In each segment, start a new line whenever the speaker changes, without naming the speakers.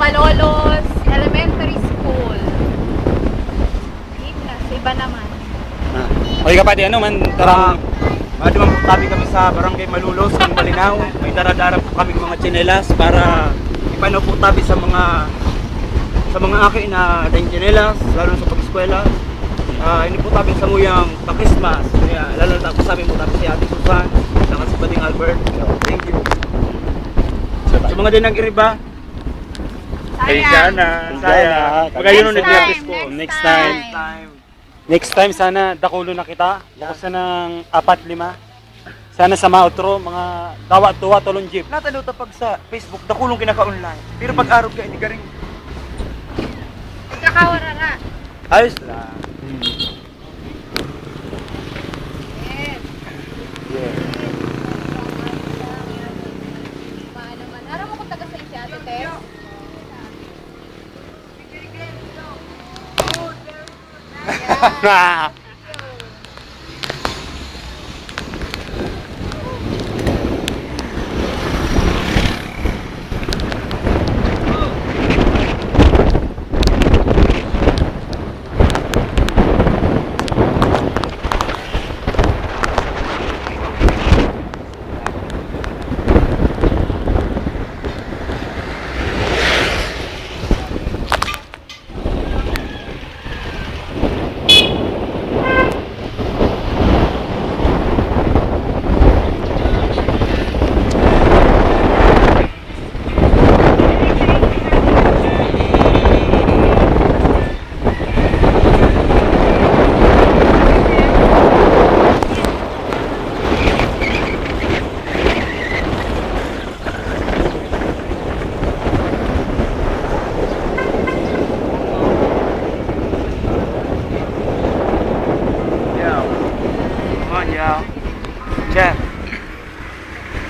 Malolos Elementary School. Iba naman.
Okay kapatid, ano man tarang
Dumang tabi kami sa Barangay Malulos, ng Malinaw. May daradara po kami mga tsinelas para ipanaw po tabi sa mga akin na daing tsinelas, lalo sa pag-eskwela. Hindi po tabi sa muyang pa-Christmas. Kaya lalo na po sabi mo tabi si Ate Susan, saka si Bading Albert. So, thank you. Sa mga din nag-iriba,
Sayang.
Pagayon nun
Next
nag-iapis
time,
ko.
next time.
Next time sana dakulo na kita. Bukas na ng 4-5. Sana sa mautro mga dawa-tuwa tulong jeep.
Natalo ta pag sa Facebook, dakulong kinaka-online. Pero pag araw ka, hindi ka rin
Kakawara na.
ayos lang.
Yes.
Yeah.
Paano man. Alam mo kung taga sa si Ate Tess? Ayan.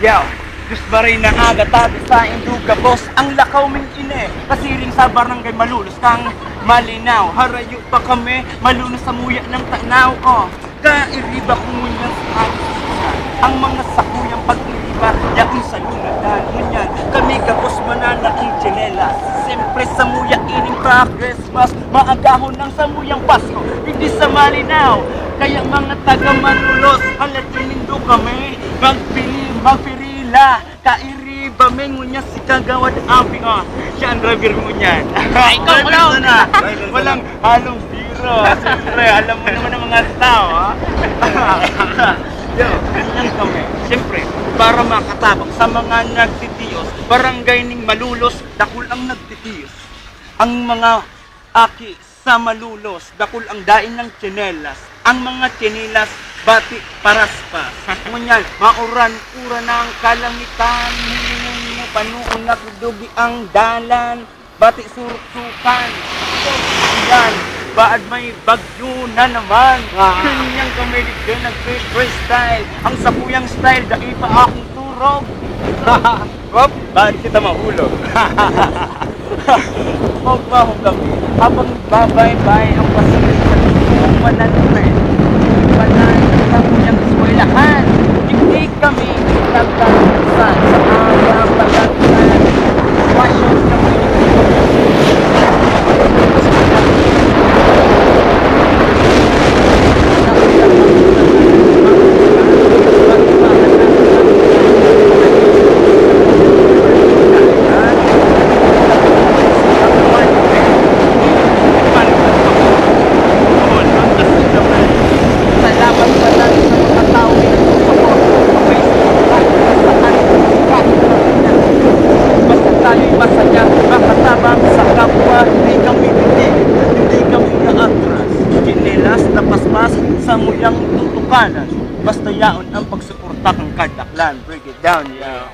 Yaw, Diyos ba rin na aga tabi sa induga boss ang lakaw ming ine kasiring sa barangay Malulos kang Malinaw harayo pa kami malunos sa muya ng tanaw kairiba kumunya sa atin ang mga sakuyang pag-iriba yakin sa lunadan ngunyan kami kapos manana ang tsinelas siyempre sa muya ining Christmas maagahon ng sa muyang Pasko hindi sa Malinaw kaya mga taga Malulos halat nindo kami magpirila, kairiba, mengunya si kagawad amping siya ang driver mo niyan. Ikaw na. Walang halong biro. Siyempre, alam mo naman ang mga tao, Yo, ganyan kami. Siyempre, para makatabak sa mga nagtitiyos, barangay ning Malulos, dakul ang nagtitiyos. Ang mga aki sa Malulos, dakul ang daing ng tsinelas. Ang mga tsinelas, bati paraspas. Ngunyan, mauran-uran ang kalangitan, hilingon mo panuon na kudugi ang dalan, bati suruk-sukan. Yan, baad may bagyo na naman. Kanyang kamilig nag-freestyle. Ang sakuyang style, dahil pa akong turog. Wop, baad kita mahulog. Huwag mahong kami, habang babay-bay ang pasigil sa tuwang mananapin. Ang kanyang eskwelahan, hindi kami nagkarusan sa aming pagkakulan. Wasyon kami sa muyang tutukanan basta yaon ang pagsuporta kang kadaklan. Break it down, yeah.